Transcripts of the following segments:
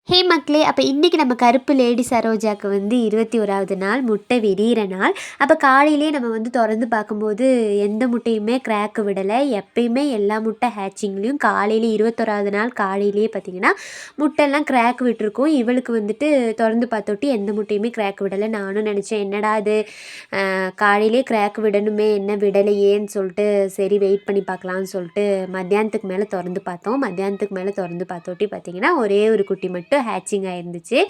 ஹே மக்களே! அப்ப இன்னைக்கு நம்ம கருப்பு லேடி சரோஜாக்கு வந்து 21வது நாள் முட்டை விரியிற நாள். அப்ப காலையிலேயே நம்ம வந்து தொறந்து பார்க்கும்போது, எந்த முட்டையுமே கிராக் விடல. எப்பயுமே எல்லா முட்டை ஹேட்சிங்லேயும் காலையில 21வது நாள் காலையிலேயே பார்த்தீங்கன்னா, முட்டைலாம் கிராக் விட்டுருக்கும். இவளுக்கு வந்துட்டு தொறந்து பார்த்தோட்டி எந்த முட்டையுமே கிராக் விடல. நானும் நெனச்சேன், என்னடா இது காலையிலேயே கிராக் விடணுமே, என்ன விடலையேன்னு சொல்லிட்டு, சரி வெயிட் பண்ணி பார்க்கலான்னு சொல்லிட்டு மத்தியானத்துக்கு மேல தொறந்து பார்த்தோம். மத்தியானத்துக்கு மேல தொறந்து பார்த்தோட்டி பார்த்தீங்கன்னா, ஒரே ஒரு குட்டி மட்டும் ஹேட்சிங் ஆயிருந்துச்சு.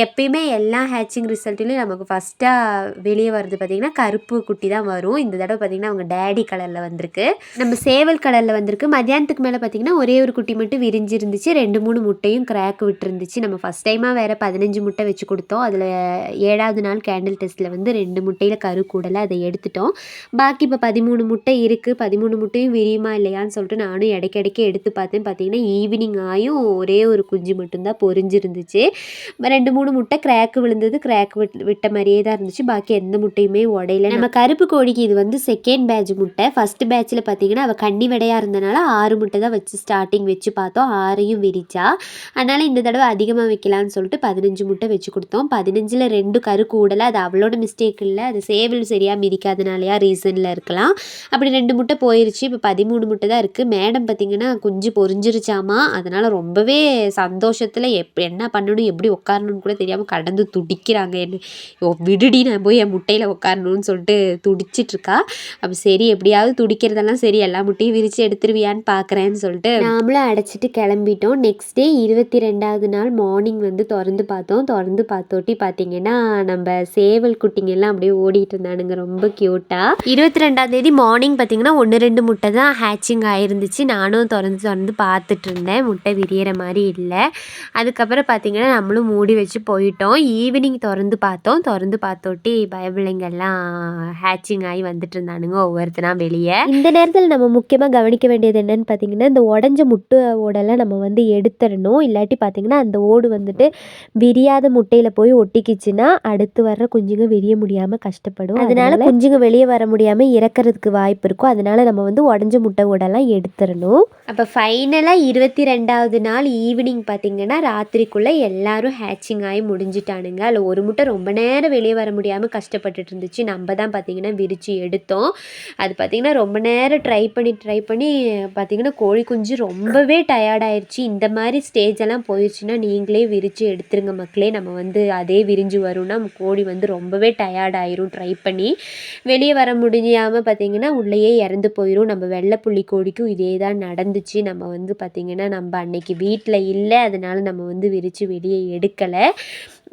எப்பயுமே எல்லா ஹேட்சிங் ரிசல்ட்லேயும் நமக்கு ஃபஸ்ட்டாக வெளியே வருது பார்த்திங்கன்னா கருப்பு குட்டி தான் வரும். இந்த தடவை பார்த்திங்கன்னா அவங்க டேடி கலரில் வந்திருக்கு, நம்ம சேவல் கலரில் வந்திருக்கு. மத்தியானத்துக்கு மேலே பார்த்திங்கன்னா ஒரே ஒரு குட்டி மட்டும் விரிஞ்சிருந்துச்சு. 2-3 முட்டையும் கிராக் விட்டுருந்துச்சு. நம்ம ஃபஸ்ட் டைமாக வேறு 15 முட்டை வச்சு கொடுத்தோம். அதில் 7வது நாள் கேண்டில் டெஸ்ட்டில் வந்து 2 முட்டையில் கரு கூடலை, அதை எடுத்துட்டோம். பாக்கி இப்போ 13 முட்டை இருக்குது. 13 முட்டையும் விரியுமா இல்லையான்னு சொல்லிட்டு நானும் இடைக்கிடைக்கு எடுத்து பார்த்தேன். பார்த்திங்கன்னா ஈவினிங் ஆயும் ஒரே ஒரு குஞ்சு மட்டும்தான் பொரிஞ்சிருந்துச்சு. 2-3 முட்டை கிராக் விழுந்தது, கிராக் விட்ட மாதிரியே தான் இருந்துச்சு. பாக்கி எந்த முட்டையுமே உடையில. நம்ம கருப்பு கோழிக்கு இது வந்து செகண்ட் பேட்ச் முட்டை. ஃபஸ்ட் பேட்சில் பார்த்தீங்கன்னா அவள் கன்னி விடையாக இருந்தனால 6 முட்டை தான் வச்சு ஸ்டார்டிங் வச்சு பார்த்தோம். 6ஐயும் விரிச்சா. அதனால் இந்த தடவை அதிகமாக வைக்கலான்னு சொல்லிட்டு 15 முட்டை வச்சு கொடுத்தோம். 15ல் 2 கரு கூடலை. அது அவளோட மிஸ்டேக் இல்லை, அது சேவல் சரியாக மிதிக்காதனாலையா ரீசனில் இருக்கலாம். அப்படி 2 முட்டை போயிருச்சு. இப்போ 13 முட்டை தான் இருக்குது. மேடம் பார்த்திங்கன்னா குஞ்சு பொரிஞ்சிருச்சாமா. அதனால் ரொம்பவே சந்தோஷத்தில் என்ன பண்ணணும் எப்படி உட்காரணும்னு கூட தெரியாமல் கடந்து துடிக்கிறாங்க. என்ன விடுடி, நான் போய் என் முட்டையில் உட்காரணும்னு சொல்லிட்டு துடிச்சிட்ருக்கா. அப்போ சரி எப்படியாவது துடிக்கிறதெல்லாம் சரி, எல்லா முட்டையும் விரித்து எடுத்துருவியான்னு பார்க்குறேன்னு சொல்லிட்டு நாமளும் அடைச்சிட்டு கிளம்பிட்டோம். நெக்ஸ்ட் டே 22வது நாள் மார்னிங் வந்து திறந்து பார்த்தோம். திறந்து பார்த்தோட்டி பார்த்தீங்கன்னா நம்ம சேவல் குட்டிங்கெல்லாம் அப்படியே ஓடிட்டு இருந்தானுங்க, ரொம்ப க்யூட்டாக. 22ஆம் தேதி மார்னிங் பார்த்தீங்கன்னா 1-2 முட்டை தான் ஹேட்சிங் ஆயிருந்துச்சு. நானும் திறந்து பார்த்துட்டு இருந்தேன். முட்டை விரியிற மாதிரி இல்லை. அதுக்கப்புறம் பார்த்திங்கன்னா நம்மளும் மூடி வச்சு போயிட்டோம். ஈவினிங் திறந்து பார்த்தோம். திறந்து பார்த்தோட்டி பயபிள்ளைங்கள்லாம் ஹேட்சிங் ஆகி வந்துட்டு இருந்தானுங்க ஒவ்வொருத்தனா வெளியே. இந்த நேரத்தில் நம்ம முக்கியமாக கவனிக்க வேண்டியது என்னன்னு பார்த்தீங்கன்னா, இந்த உடஞ்ச முட்டை ஓடெல்லாம் நம்ம வந்து எடுத்துடணும். இல்லாட்டி பார்த்திங்கன்னா அந்த ஓடு வந்துட்டு விரியாத முட்டையில் போய் ஒட்டிக்கிச்சுன்னா அடுத்து வர்ற குஞ்சுங்க விரிய முடியாமல் கஷ்டப்படும். அதனால குஞ்சுங்க வெளியே வர முடியாமல் இறக்கிறதுக்கு வாய்ப்பு இருக்கும். அதனால நம்ம வந்து உடஞ்ச முட்டை ஓடெல்லாம் எடுத்துடணும். அப்போ ஃபைனலாக 22வது நாள் ஈவினிங் பார்த்திங்கன்னா ராத்திரிக்குள்ளே எல்லாரும் ஹேட்சிங் ஆகி முடிஞ்சிட்டானுங்க. அதில் ஒரு முட்டை ரொம்ப நேரம் வெளியே வர முடியாமல் கஷ்டப்பட்டுட்டு இருந்துச்சு. நம்ம தான் பார்த்திங்கன்னா விரித்து எடுத்தோம். அது பார்த்திங்கன்னா ரொம்ப நேரம் ட்ரை பண்ணி பார்த்திங்கன்னா கோழி குஞ்சு ரொம்பவே டயர்டாயிருச்சு. இந்த மாதிரி ஸ்டேஜெல்லாம் போயிடுச்சுன்னா நீங்களே விரித்து எடுத்துருங்க மக்களே. நம்ம வந்து அதே விரிஞ்சு வரும்னா கோழி வந்து ரொம்பவே டயர்டாயிரும். ட்ரை பண்ணி வெளியே வர முடியாமல் பார்த்திங்கன்னா உள்ளேயே இறந்து போயிடும். நம்ம வெள்ளைப்புள்ளி கோழிக்கும் இதே தான் நடந்துச்சு. நம்ம வந்து பார்த்திங்கன்னா நம்ம அன்னைக்கு வீட்டில் இல்லை, அதனால நம்ம வந்து விரித்து வெளியே எடுக்கலை.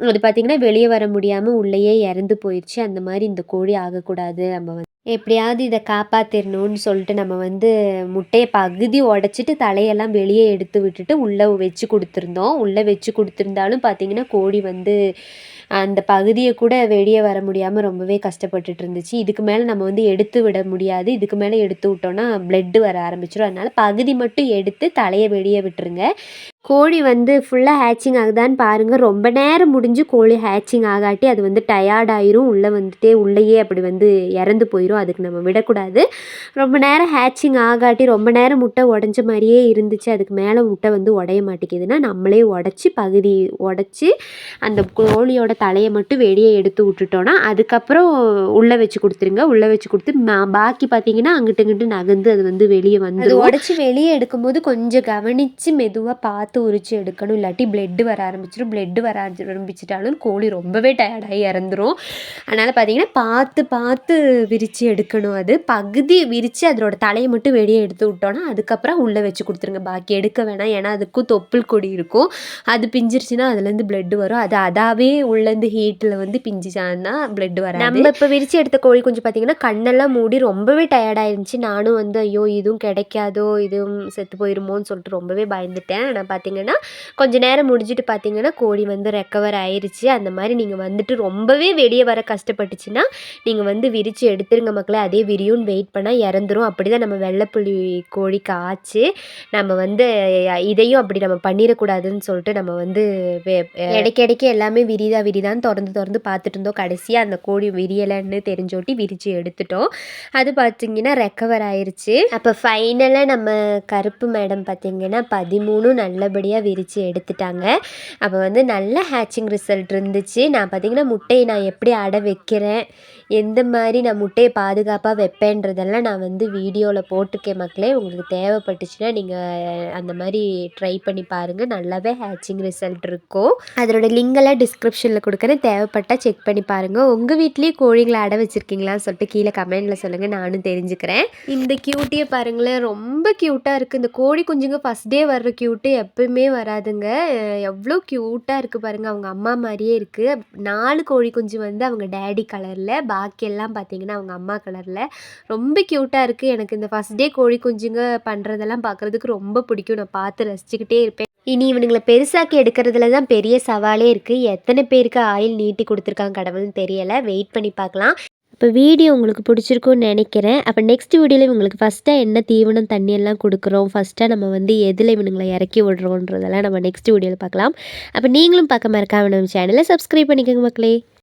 அது பார்த்திங்கன்னா வெளியே வர முடியாமல் உள்ளேயே இறந்து போயிடுச்சு. அந்த மாதிரி இந்த கோழி ஆகக்கூடாது. நம்ம வந்து எப்படியாவது இதை காப்பாற்றிடணும்னு சொல்லிட்டு நம்ம வந்து முட்டையை பகுதி உடச்சிட்டு தலையெல்லாம் வெளியே எடுத்து விட்டுட்டு உள்ளே வச்சு கொடுத்துருந்தோம். உள்ளே வச்சு கொடுத்துருந்தாலும் பார்த்திங்கன்னா கோழி வந்து அந்த பகுதியை கூட வெளியே வர முடியாமல் ரொம்பவே கஷ்டப்பட்டுட்டு இருந்துச்சு. இதுக்கு மேலே நம்ம வந்து எடுத்து விட முடியாது. இதுக்கு மேலே எடுத்து விட்டோன்னா பிளட்டு வர ஆரம்பிச்சிடும். அதனால் பகுதி மட்டும் எடுத்து தலையை வெளியே விட்டுருங்க. கோழி வந்து ஃபுல்லாக ஹேட்சிங் ஆகுதான்னு பாருங்கள். ரொம்ப நேரம் முடிஞ்சு கோழி ஹேட்சிங் ஆகாட்டி அது வந்து டயர்ட் ஆயிரும். உள்ளேயே அப்படி வந்து இறந்து போயிடும். அதுக்கு நம்ம விடக்கூடாது. ரொம்ப நேரம் ஹேட்சிங் ஆகாட்டி ரொம்ப நேரம் முட்டை உடஞ்ச மாதிரியே இருந்துச்சு, அதுக்கு மேலே முட்டை வந்து உடைய மாட்டேங்குதுன்னா நம்மளே பகுதி உடச்சி அந்த கோழியோட தலையை மட்டும் வெளியே எடுத்து விட்டுட்டோன்னா அதுக்கப்புறம் உள்ளே வச்சு கொடுத்துருங்க. உள்ளே வச்சு கொடுத்து பாக்கி பார்த்தீங்கன்னா அங்கிட்டு இங்கிட்டு நகர்ந்து அது வந்து வெளியே வந்து அது உடச்சி வெளியே எடுக்கும்போது கொஞ்சம் கவனித்து மெதுவாக பார்த்து உரிச்சு எடுக்கணும். இல்லாட்டி பிளட்டு வர ஆரம்பிச்சிடும். பிளட்டு வர ஆரம்பிச்சிட்டாலும் கோழி ரொம்பவே டயர்டாகி இறந்துரும். அதனால் பார்த்தீங்கன்னா பார்த்து விரித்து எடுக்கணும். அது பகுதி விரித்து அதோட தலையை மட்டும் வெளியே எடுத்து விட்டோன்னா அதுக்கப்புறம் உள்ளே வச்சு கொடுத்துருங்க. பாக்கி எடுக்க வேணாம். ஏன்னா அதுக்கும் தொப்புள் கொடி இருக்கும். அது பிஞ்சிருச்சுன்னா அதுலேருந்து பிளட்டு வரும். அது அதாவே உள்ளேருந்து ஹீட்டில் வந்து பிஞ்சிச்சான்னா பிளட்டு வராது. நம்ம இப்போ விரித்து எடுத்த கோழி கொஞ்சம் பார்த்திங்கன்னா கண்ணெல்லாம் மூடி ரொம்பவே டயர்டாயிருந்துச்சு. நானும் வந்து ஐயோ இதுவும் கிடைக்காதோ, இதுவும் செத்து போயிருமோன்னு சொல்லிட்டு ரொம்பவே பயந்துட்டேன். நான் பார்த்திங்கன்னா கொஞ்சம் நேரம் முடிஞ்சிட்டு பார்த்திங்கன்னா கோழி வந்து ரெக்கவர் ஆயிடுச்சு. அந்த மாதிரி நீங்கள் வந்துட்டு ரொம்பவே வெளியே வர கஷ்டப்பட்டுச்சுன்னா நீங்கள் வந்து விரித்து எடுத்துருங்க மக்களே. அதே விரியும்னு வெயிட் பண்ணால் இறந்துரும். அப்படி தான் நம்ம வெள்ளைப்புள்ளி கோழிக்கு ஆச்சு. நம்ம வந்து இதையும் அப்படி நம்ம பண்ணிடக்கூடாதுன்னு சொல்லிட்டு நம்ம வந்து இடைக்கிடைக்கு எல்லாமே விரிதான்னு திறந்து பார்த்துட்டு இருந்தோம். கடைசியாக அந்த கோழி விரியலைன்னு தெரிஞ்சோட்டி விரித்து எடுத்துட்டோம். அது பார்த்திங்கன்னா ரெக்கவர் ஆயிடுச்சு. அப்போ ஃபைனலாக நம்ம கருப்பு மேடம் பார்த்திங்கன்னா 13 நல்ல நல்லபடியாக விரித்து எடுத்துட்டாங்க. அப்போ வந்து நல்ல ஹேச்சிங் ரிசல்ட் இருந்துச்சு. நான் பார்த்திங்கன்னா முட்டையை நான் எப்படி அடை வைக்கிறேன், எந்த மாதிரி நான் முட்டையை பாதுகாப்பாக வைப்பேன்றதெல்லாம் நான் வந்து வீடியோவில் போட்டிருக்கேன் மக்களே. உங்களுக்கு தேவைப்பட்டுச்சுன்னா நீங்கள் அந்த மாதிரி ட்ரை பண்ணி பாருங்கள். நல்லாவே ஹேச்சிங் ரிசல்ட் இருக்கும். அதோட லிங்கெல்லாம் டிஸ்கிரிப்ஷனில் கொடுக்குறேன், தேவைப்பட்டால் செக் பண்ணி பாருங்கள். உங்கள் வீட்லேயும் கோழிகளை அடை வச்சுருக்கீங்களான்னு சொல்லிட்டு கீழே கமெண்டில் சொல்லுங்கள், நானும் தெரிஞ்சுக்கிறேன். இந்த க்யூட்டியை பாருங்களேன், ரொம்ப க்யூட்டாக இருக்குது. இந்த கோழி குஞ்சுங்க ஃபஸ்ட் டே வர்ற க்யூட்டு எப்பவுமே வராதுங்க. எவ்வளோ க்யூட்டாக இருக்குது பாருங்கள், அவங்க அம்மா மாதிரியே இருக்குது. 4 கோழி குஞ்சு வந்து அவங்க டேடி கலரில், பாக்கியெல்லாம் பார்த்தீங்கன்னா அவங்க அம்மா கலரில். ரொம்ப க்யூட்டாக இருக்குது. எனக்கு இந்த ஃபஸ்ட் டே கோழி குஞ்சுங்க பண்ணுறதெல்லாம் பார்க்குறதுக்கு ரொம்ப பிடிக்கும். நான் பார்த்து ரசிச்சுக்கிட்டே இருப்பேன். இனி இவனுங்களை பெருசாக்கி எடுக்கிறதுல தான் பெரிய சவாலே இருக்குது. எத்தனை பேருக்கு ஆயில் நீட்டி கொடுத்துருக்காங்க கடவுள்னு தெரியலை. வெயிட் பண்ணி பார்க்கலாம். இப்போ வீடியோ உங்களுக்கு பிடிச்சிருக்குன்னு நினைக்கிறேன். அப்போ நெக்ஸ்ட் வீடியோவில் இவங்களுக்கு ஃபஸ்ட்டாக என்ன தீவனம் தண்ணியெல்லாம் கொடுக்குறோம், ஃபஸ்ட்டாக நம்ம வந்து எதில் இவனுங்களை இறக்கி விடுறோன்றதெல்லாம் நம்ம நெக்ஸ்ட் வீடியோவில் பார்க்கலாம். அப்போ நீங்களும் பார்க்க மறக்காம நம்ம சேனலை சப்ஸ்கிரைப் பண்ணிக்கோங்க மக்களே.